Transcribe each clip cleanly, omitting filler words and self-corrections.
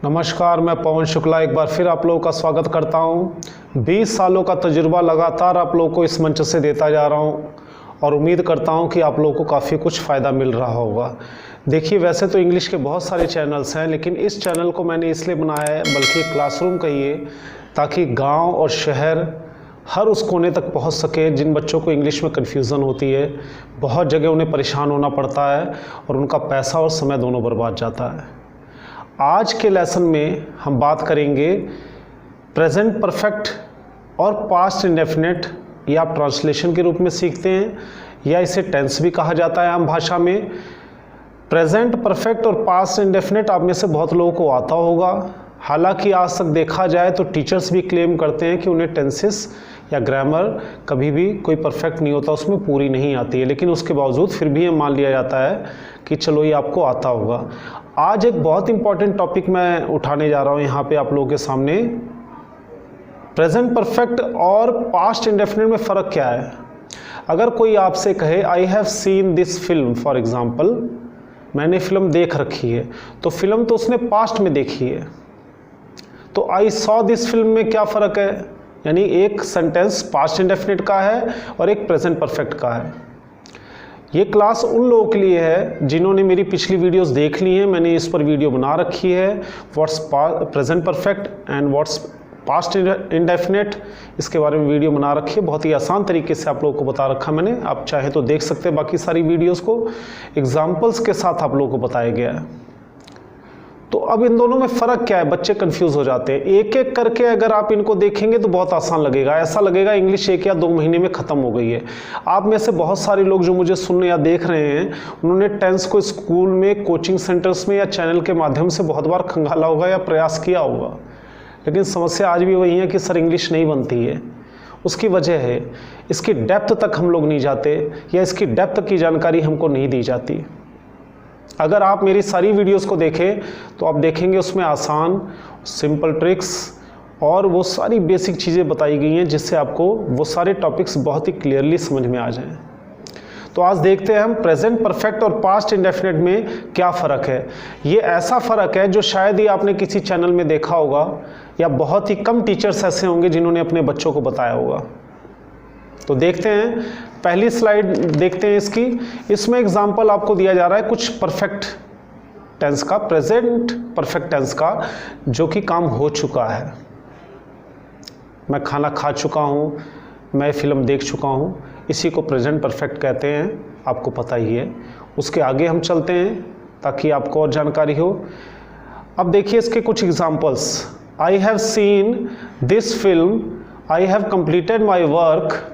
नमस्कार, मैं पवन शुक्ला एक बार फिर आप लोगों का स्वागत करता हूं। 20 सालों का तजुर्बा लगातार आप लोगों को इस मंच से देता जा रहा हूं और उम्मीद करता हूं कि आप लोगों को काफ़ी कुछ फ़ायदा मिल रहा होगा। देखिए, वैसे तो इंग्लिश के बहुत सारे चैनल्स हैं, लेकिन इस चैनल को मैंने इसलिए बनाया है, बल्कि क्लासरूम कहिए, ताकि गाँव और शहर हर उस कोने तक पहुंच सके जिन बच्चों को इंग्लिश में कन्फ्यूज़न होती है। बहुत जगह उन्हें परेशान होना पड़ता है और उनका पैसा और समय दोनों बर्बाद जाता है। आज के लेसन में हम बात करेंगे प्रेजेंट परफेक्ट और पास्ट इंडेफिनिट, या आप ट्रांसलेशन के रूप में सीखते हैं या इसे टेंस भी कहा जाता है आम भाषा में। प्रेजेंट परफेक्ट और पास्ट इंडेफिनिट आप में से बहुत लोगों को आता होगा। हालांकि आज तक देखा जाए तो टीचर्स भी क्लेम करते हैं कि उन्हें टेंसेस या ग्रामर कभी भी कोई परफेक्ट नहीं होता, उसमें पूरी नहीं आती है, लेकिन उसके बावजूद फिर भी ये मान लिया जाता है कि चलो ये आपको आता होगा। आज एक बहुत इंपॉर्टेंट टॉपिक मैं उठाने जा रहा हूँ यहाँ पे आप लोगों के सामने। प्रेजेंट परफेक्ट और पास्ट इंडेफिनिट में फ़र्क क्या है। अगर कोई आपसे कहे आई have seen this film, for example, मैंने फिल्म देख रखी है, तो फिल्म तो उसने पास्ट में देखी है। तो आई सॉ दिस फिल्म में क्या फ़र्क है, यानी एक सेंटेंस पास्ट इंडेफिनिट का है और एक प्रेजेंट परफेक्ट का है। ये क्लास उन लोगों के लिए है जिन्होंने मेरी पिछली वीडियोस देख ली हैं। मैंने इस पर वीडियो बना रखी है, what's present perfect and what's past indefinite, इसके बारे में वीडियो बना रखी है। बहुत ही आसान तरीके से आप लोगों को बता रखा मैंने, आप चाहे तो देख सकते हैं बाकी सारी वीडियोस को। एग्जाम्पल्स के साथ आप लोगों को बताया गया है। तो अब इन दोनों में फ़र्क क्या है, बच्चे कंफ्यूज हो जाते हैं। एक एक करके अगर आप इनको देखेंगे तो बहुत आसान लगेगा, ऐसा लगेगा इंग्लिश 1 या 2 महीने में ख़त्म हो गई है। आप में से बहुत सारे लोग जो मुझे सुन या देख रहे हैं, उन्होंने टेंस को स्कूल में, कोचिंग सेंटर्स में या चैनल के माध्यम से बहुत बार खंगाला होगा या प्रयास किया होगा, लेकिन समस्या आज भी वही है कि सर इंग्लिश नहीं बनती है। उसकी वजह है इसकी डेप्थ तक हम लोग नहीं जाते, या इसकी डेप्थ की जानकारी हमको नहीं दी जाती। अगर आप मेरी सारी वीडियोस को देखें तो आप देखेंगे उसमें आसान, सिंपल ट्रिक्स और वो सारी बेसिक चीज़ें बताई गई हैं जिससे आपको वो सारे टॉपिक्स बहुत ही क्लियरली समझ में आ जाएं। तो आज देखते हैं हम प्रेजेंट परफेक्ट और पास्ट इंडेफिनिट में क्या फ़र्क है। ये ऐसा फ़र्क है जो शायद ही आपने किसी चैनल में देखा होगा, या बहुत ही कम टीचर्स ऐसे होंगे जिन्होंने अपने बच्चों को बताया होगा। तो देखते हैं, पहली स्लाइड देखते हैं इसकी। इसमें एग्जाम्पल आपको दिया जा रहा है कुछ परफेक्ट टेंस का, प्रेजेंट परफेक्ट टेंस का, जो कि काम हो चुका है। मैं खाना खा चुका हूँ, मैं फिल्म देख चुका हूँ, इसी को प्रेजेंट परफेक्ट कहते हैं, आपको पता ही है। उसके आगे हम चलते हैं ताकि आपको और जानकारी हो। अब देखिए इसके कुछ examples. I have seen this film, I have completed my work,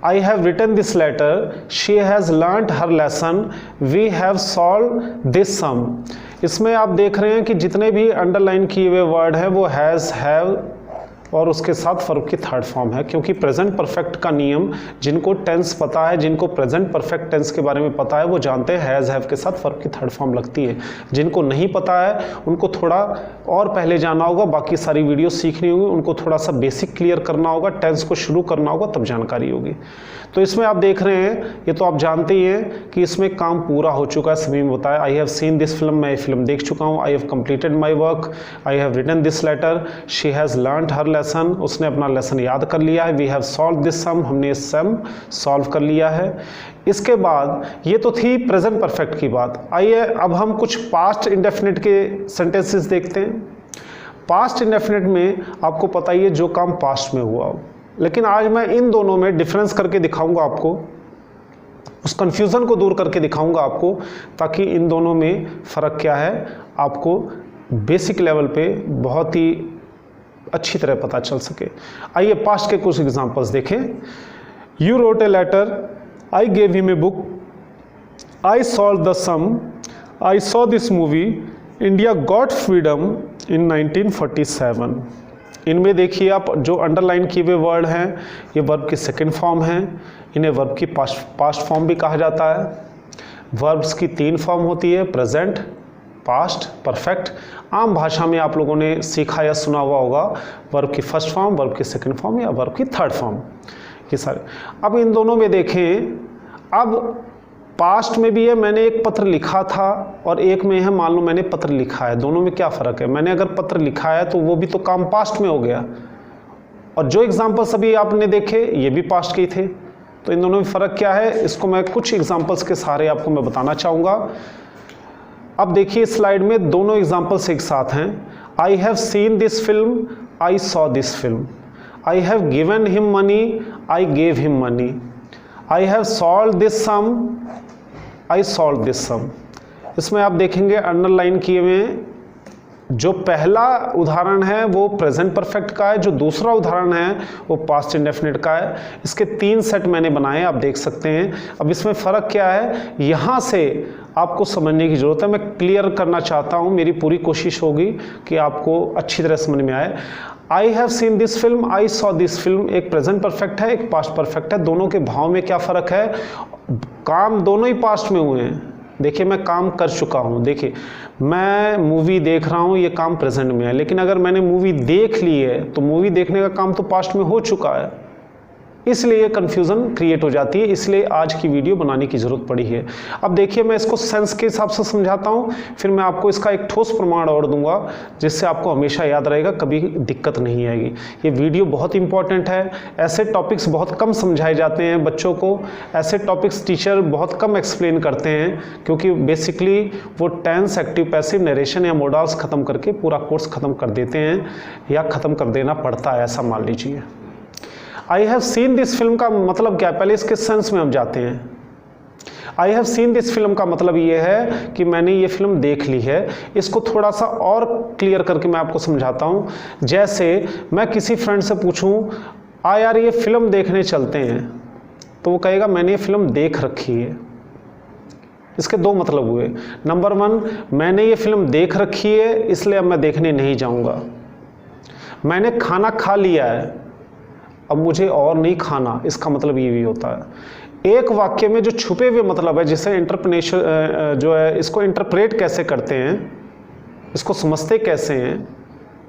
I have written this letter, she has learnt her lesson, we have solved this sum। इसमें आप देख रहे हैं कि जितने भी अंडरलाइन किए हुए वर्ड हैं वो हैज़, हैव और उसके साथ वर्ब की थर्ड फॉर्म है, क्योंकि प्रेजेंट परफेक्ट का नियम जिनको टेंस पता है, जिनको प्रेजेंट परफेक्ट टेंस के बारे में पता है, वो जानते हैं हैज़, हैव के साथ वर्ब की थर्ड फॉर्म लगती है। जिनको नहीं पता है उनको थोड़ा और पहले जाना होगा, बाकी सारी वीडियो सीखनी होगी, उनको थोड़ा सा बेसिक क्लियर करना होगा, टेंस को शुरू करना होगा, तब जानकारी होगी। तो इसमें आप देख रहे हैं, ये तो आप जानते ही हैं कि इसमें काम पूरा हो चुका है, सभी में बताया। I have seen this film, मैं ये फिल्म देख चुका हूँ। I have completed my work, I have written this letter, she has learned her lesson, उसने अपना लेसन याद कर लिया है। We have solve this sum, हमने इस सम सॉल्व कर लिया है। इसके बाद ये तो थी प्रेजेंट परफेक्ट की बात। आइए अब हम कुछ पास्ट इंडेफिनिट के सेंटेंसेस देखते हैं। पास्ट इंडेफिनिट में आपको पता ही है जो काम पास्ट में हुआ हो, लेकिन आज मैं इन दोनों में डिफरेंस करके दिखाऊंगा आपको, उस कंफ्यूजन को दूर करके दिखाऊंगा आपको, ताकि इन दोनों में फ़र्क क्या है आपको बेसिक लेवल पे बहुत ही अच्छी तरह पता चल सके। आइए पास्ट के कुछ एग्जांपल्स देखें। You wrote a letter, I gave him a book, I solved the sum, I saw this movie, India got freedom in 1947। इनमें देखिए आप जो अंडरलाइन किए हुए वर्ड हैं ये वर्ब की सेकंड फॉर्म है, इन्हें वर्ब की पास्ट फॉर्म भी कहा जाता है। वर्ब्स की 3 फॉर्म होती है, प्रेजेंट, पास्ट, परफेक्ट। आम भाषा में आप लोगों ने सीखा या सुना हुआ होगा वर्ब की फर्स्ट फॉर्म, वर्ब की सेकंड फॉर्म या वर्ब की थर्ड फॉर्म, ये सारे। अब इन दोनों में देखें, अब पास्ट में भी है मैंने एक पत्र लिखा था और एक में है मान लो मैंने पत्र लिखा है, दोनों में क्या फ़र्क है? मैंने अगर पत्र लिखा है तो वो भी तो काम पास्ट में हो गया, और जो एग्जाम्पल्स अभी आपने देखे ये भी पास्ट के ही थे। तो इन दोनों में फ़र्क क्या है, इसको मैं कुछ एग्जाम्पल्स के सहारे आपको मैं बताना चाहूँगा। अब देखिए स्लाइड में दोनों एग्जाम्पल्स एक साथ हैं। I have seen this film, I saw this film. I have given him money, I gave him money. I have solve this sum, I solve this sum. इसमें आप देखेंगे अंडरलाइन किए हुए जो पहला उदाहरण है वो प्रेजेंट परफेक्ट का है, जो दूसरा उदाहरण है वो पास्ट इंडेफिनिट का है। इसके 3 सेट मैंने बनाए, आप देख सकते हैं। अब इसमें फ़र्क क्या है यहाँ से आपको समझने की ज़रूरत है, मैं क्लियर करना चाहता हूँ, मेरी पूरी कोशिश होगी कि आपको अच्छी तरह समझ में आए। आई have seen this film, I saw this film एक प्रेजेंट परफेक्ट है, एक पास्ट परफेक्ट है। दोनों के भाव में क्या फ़र्क है? काम दोनों ही पास्ट में हुए हैं। देखिए मैं काम कर चुका हूँ, देखिए मैं मूवी देख रहा हूँ, ये काम प्रेजेंट में है, लेकिन अगर मैंने मूवी देख ली है तो मूवी देखने का काम तो पास्ट में हो चुका है, इसलिए कन्फ्यूज़न क्रिएट हो जाती है। इसलिए आज की वीडियो बनाने की ज़रूरत पड़ी है। अब देखिए मैं इसको सेंस के हिसाब से समझाता हूँ, फिर मैं आपको इसका एक ठोस प्रमाण और दूंगा जिससे आपको हमेशा याद रहेगा, कभी दिक्कत नहीं आएगी। ये वीडियो बहुत इंपॉर्टेंट है। ऐसे टॉपिक्स बहुत कम समझाए जाते हैं बच्चों को, ऐसे टॉपिक्स टीचर बहुत कम एक्सप्लेन करते हैं, क्योंकि बेसिकली वो टेंस, एक्टिव, पैसिव, नरेशन या मोडाल्स ख़त्म करके पूरा कोर्स ख़त्म कर देते हैं, या ख़त्म कर देना पड़ता है, ऐसा मान लीजिए। आई हैव सीन दिस फिल्म का मतलब क्या है, पहले इसके सेंस में हम जाते हैं। I have seen this film का मतलब ये है कि मैंने ये फिल्म देख ली है। इसको थोड़ा सा और क्लियर करके मैं आपको समझाता हूँ। जैसे मैं किसी फ्रेंड से पूछूं, आ यार ये फिल्म देखने चलते हैं, तो वो कहेगा मैंने ये फिल्म देख रखी है। इसके 2 मतलब हुए। नंबर 1, मैंने ये फिल्म देख रखी है इसलिए अब मैं देखने नहीं जाऊँगा। मैंने खाना खा लिया है, अब मुझे और नहीं खाना, इसका मतलब ये भी होता है। एक वाक्य में जो छुपे हुए मतलब है, जिसे इंटरप्रेनेशन जो है, इसको इंटरप्रेट कैसे करते हैं, इसको समझते कैसे हैं,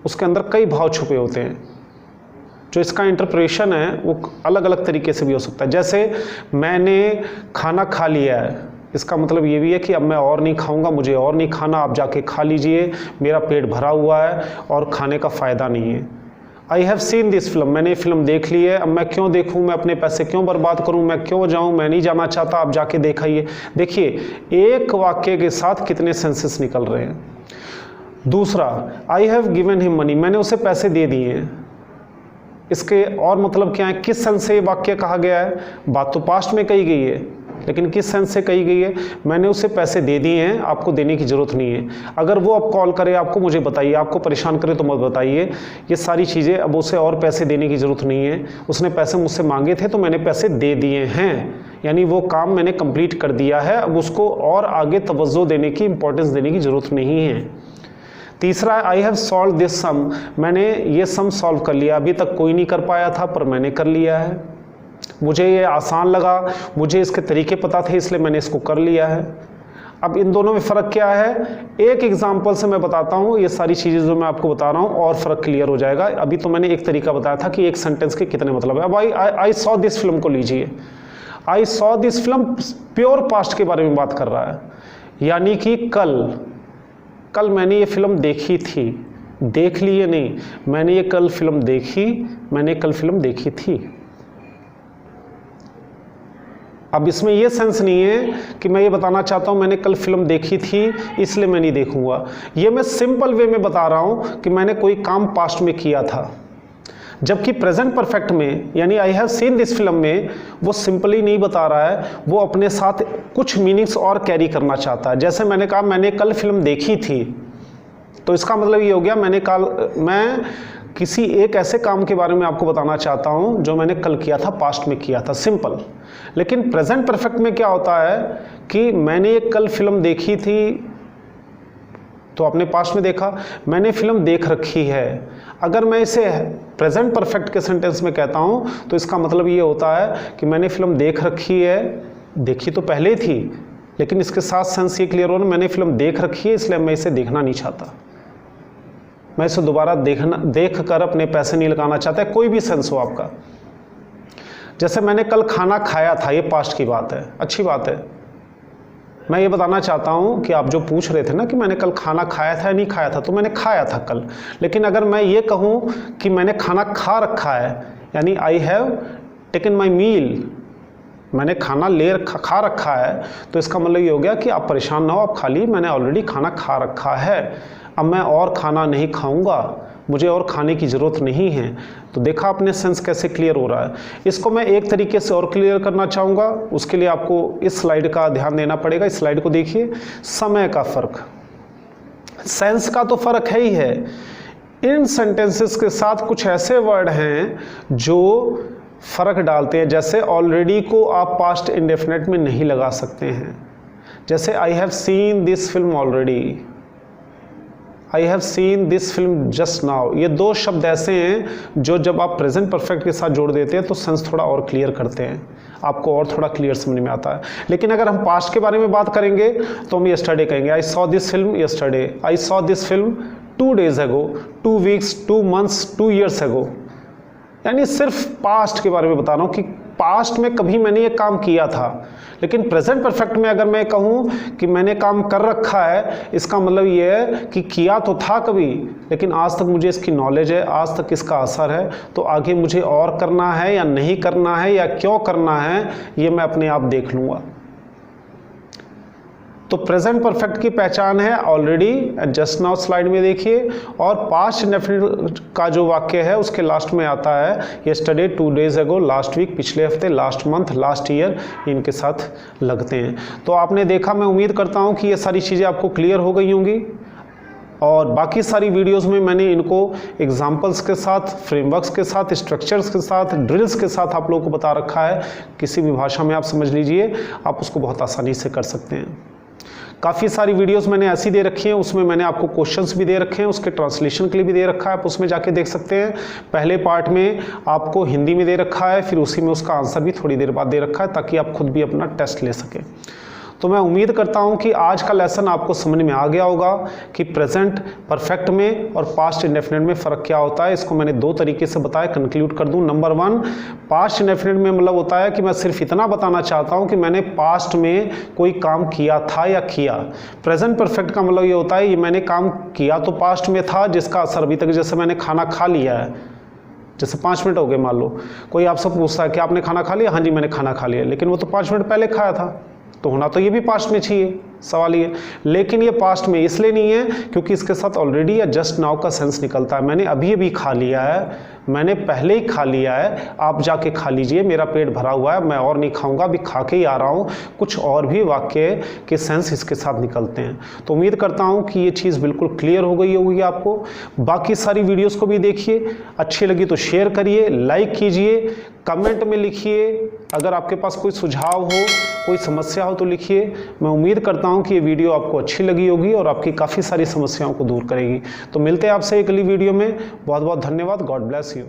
उसके अंदर कई भाव छुपे होते हैं। जो इसका इंटरप्रेशन है वो अलग अलग तरीके से भी हो सकता है। जैसे मैंने खाना खा लिया है, इसका मतलब ये भी है कि अब मैं और नहीं खाऊंगा, मुझे और नहीं खाना, आप जाके खा लीजिए, मेरा पेट भरा हुआ है और खाने का फ़ायदा नहीं है। आई हैव सीन दिस फिल्म, मैंने ये फिल्म देख ली है, अब मैं क्यों देखूं, मैं अपने पैसे क्यों बर्बाद करूं, मैं क्यों जाऊं, मैं नहीं जाना चाहता, आप जाके देखाइए। देखिए एक वाक्य के साथ कितने सेंसेस निकल रहे हैं। दूसरा, आई हैव गिवन हिम मनी, मैंने उसे पैसे दे दिए हैं। इसके और मतलब क्या है, किस सेंस से ये वाक्य कहा गया है? बात तो पास्ट में कही गई है, लेकिन किस सेंस से कही गई है? मैंने उसे पैसे दे दिए हैं, आपको देने की ज़रूरत नहीं है। अगर वो अब कॉल करे आपको, मुझे बताइए, आपको परेशान करे तो मत बताइए। ये सारी चीज़ें, अब उसे और पैसे देने की ज़रूरत नहीं है। उसने पैसे मुझसे मांगे थे तो मैंने पैसे दे दिए हैं, यानी वो काम मैंने कंप्लीट कर दिया है। अब उसको और आगे तवज्जो देने की, इंपॉर्टेंस देने की ज़रूरत नहीं है। तीसरा, आई हैव सॉल्व दिस सम, मैंने ये सम सॉल्व कर लिया। अभी तक कोई नहीं कर पाया था पर मैंने कर लिया है, मुझे ये आसान लगा, मुझे इसके तरीके पता थे इसलिए मैंने इसको कर लिया है। अब इन दोनों में फ़र्क क्या है, एक एग्जांपल से मैं बताता हूँ। ये सारी चीज़ें जो मैं आपको बता रहा हूँ और फ़र्क क्लियर हो जाएगा। अभी तो मैंने एक तरीका बताया था कि एक सेंटेंस के कितने मतलब है। अब आई सॉ दिस फिल्म को लीजिए। आई saw this film pure past के बारे में बात कर रहा है, यानी कि कल मैंने ये फिल्म देखी थी, देख ली है नहीं, मैंने ये कल फिल्म देखी, मैंने कल फिल्म देखी थी। अब इसमें यह सेंस नहीं है कि मैं ये बताना चाहता हूँ मैंने कल फिल्म देखी थी इसलिए मैं नहीं देखूंगा। ये मैं सिंपल वे में बता रहा हूँ कि मैंने कोई काम पास्ट में किया था। जबकि प्रेजेंट परफेक्ट में, यानी आई हैव सीन दिस फिल्म में, वो सिंपली नहीं बता रहा है, वो अपने साथ कुछ मीनिंग्स और कैरी करना चाहता है। जैसे मैंने कहा मैंने कल फिल्म देखी थी, तो इसका मतलब ये हो गया मैं किसी एक ऐसे काम के बारे में आपको बताना चाहता हूं जो मैंने कल किया था, पास्ट में किया था, सिंपल। लेकिन प्रेजेंट परफेक्ट में क्या होता है कि मैंने एक कल फिल्म देखी थी, तो आपने पास्ट में देखा, मैंने फिल्म देख रखी है। अगर मैं इसे प्रेजेंट परफेक्ट के सेंटेंस में कहता हूं तो इसका मतलब ये होता है कि मैंने फिल्म देख रखी है, देखी तो पहले थी, लेकिन इसके साथ सेंस ये क्लियर हो रहा है, मैंने फिल्म देख रखी है इसलिए मैं इसे देखना नहीं चाहता, मैं इसे दोबारा देख कर अपने पैसे नहीं लगाना चाहता। कोई भी सेंस हो आपका। जैसे मैंने कल खाना खाया था, ये पास्ट की बात है, अच्छी बात है, मैं ये बताना चाहता हूँ कि आप जो पूछ रहे थे ना कि मैंने कल खाना खाया था या नहीं खाया था, तो मैंने खाया था कल। लेकिन अगर मैं ये कहूँ कि मैंने खाना खा रखा है, यानी आई हैव टेकन माई मील, मैंने खाना खा रखा है, तो इसका मतलब ये हो गया कि आप परेशान ना हो, आप खाली मैंने ऑलरेडी खाना खा रखा है, अब मैं और खाना नहीं खाऊंगा, मुझे और खाने की ज़रूरत नहीं है। तो देखा आपने सेंस कैसे क्लियर हो रहा है। इसको मैं एक तरीके से और क्लियर करना चाहूँगा, उसके लिए आपको इस स्लाइड का ध्यान देना पड़ेगा। इस स्लाइड को देखिए, समय का फ़र्क, सेंस का तो फ़र्क है ही है। इन सेंटेंसेस के साथ कुछ ऐसे वर्ड हैं जो फ़र्क डालते हैं। जैसे ऑलरेडी को आप पास्ट इंडेफिनेट में नहीं लगा सकते हैं। जैसे आई have seen this film already, I have seen this film just now, ये दो शब्द ऐसे हैं जो जब आप प्रेजेंट परफेक्ट के साथ जोड़ देते हैं तो सेंस थोड़ा और क्लियर करते हैं, आपको और थोड़ा क्लियर समझ में आता है। लेकिन अगर हम पास्ट के बारे में बात करेंगे तो हम यस्टरडे कहेंगे, आई saw this film yesterday, I saw this film 2 days ago, 2 weeks, 2 months, 2 years ago। यानी सिर्फ पास्ट के बारे में बता रहा हूँ कि पास्ट में कभी मैंने ये काम किया था। लेकिन प्रेजेंट परफेक्ट में अगर मैं कहूँ कि मैंने काम कर रखा है, इसका मतलब ये है कि किया तो था कभी, लेकिन आज तक मुझे इसकी नॉलेज है, आज तक इसका असर है, तो आगे मुझे और करना है या नहीं करना है या क्यों करना है, ये मैं अपने आप देख लूँगा। तो प्रेजेंट परफेक्ट की पहचान है ऑलरेडी, जस्ट नाउ स्लाइड में देखिए, और पास्ट इंडेफिनिट का जो वाक्य है उसके लास्ट में आता है yesterday, 2 days ago, last week, पिछले हफ्ते, लास्ट मंथ, लास्ट ईयर, इनके साथ लगते हैं। तो आपने देखा, मैं उम्मीद करता हूं कि ये सारी चीज़ें आपको क्लियर हो गई होंगी। और बाकी सारी वीडियोस में मैंने इनको एग्जाम्पल्स के साथ, फ्रेमवर्क्स के साथ, स्ट्रक्चर्स के साथ, ड्रिल्स के साथ आप लोगों को बता रखा है। किसी भी भाषा में आप समझ लीजिए, आप उसको बहुत आसानी से कर सकते हैं। काफ़ी सारी वीडियोस मैंने ऐसी दे रखी हैं, उसमें मैंने आपको क्वेश्चंस भी दे रखे हैं, उसके ट्रांसलेशन के लिए भी दे रखा है, आप उसमें जाके देख सकते हैं। पहले पार्ट में आपको हिंदी में दे रखा है, फिर उसी में उसका आंसर भी थोड़ी देर बाद दे रखा है, ताकि आप खुद भी अपना टेस्ट ले सकें। तो मैं उम्मीद करता हूं कि आज का लेसन आपको समझ में आ गया होगा कि प्रेजेंट परफेक्ट में और पास्ट इंडेफिनिट में फ़र्क क्या होता है। इसको मैंने 2 तरीके से बताया, कंक्लूड कर दूं। नंबर 1, पास्ट इंडेफिनिट में मतलब होता है कि मैं सिर्फ इतना बताना चाहता हूं कि मैंने पास्ट में कोई काम किया था या किया। प्रेजेंट परफेक्ट का मतलब ये होता है ये मैंने काम किया तो पास्ट में था, जिसका असर अभी तक, जैसे मैंने खाना खा लिया है, जैसे 5 मिनट हो गए, मान लो कोई आपसे पूछता है कि आपने खाना खा लिया, हाँ जी मैंने खाना खा लिया, लेकिन वो तो 5 मिनट पहले खाया था, तो होना तो ये भी पास्ट में चाहिए, सवाल ये। लेकिन ये पास्ट में इसलिए नहीं है क्योंकि इसके साथ ऑलरेडी या जस्ट नाउ का सेंस निकलता है। मैंने अभी अभी खा लिया है, मैंने पहले ही खा लिया है, आप जाके खा लीजिए, मेरा पेट भरा हुआ है, मैं और नहीं खाऊंगा, अभी खा के ही आ रहा हूँ। कुछ और भी वाक्य के सेंस इसके साथ निकलते हैं। तो उम्मीद करता हूँ कि ये चीज़ बिल्कुल क्लियर हो गई होगी आपको। बाकी सारी वीडियोज़ को भी देखिए, अच्छी लगी तो शेयर करिए, लाइक कीजिए, कमेंट में लिखिए, अगर आपके पास कोई सुझाव हो, कोई समस्या हो तो लिखिए। मैं उम्मीद करता हूं कि ये वीडियो आपको अच्छी लगी होगी और आपकी काफ़ी सारी समस्याओं को दूर करेगी। तो मिलते हैं आपसे अगली वीडियो में। बहुत बहुत धन्यवाद। God bless you.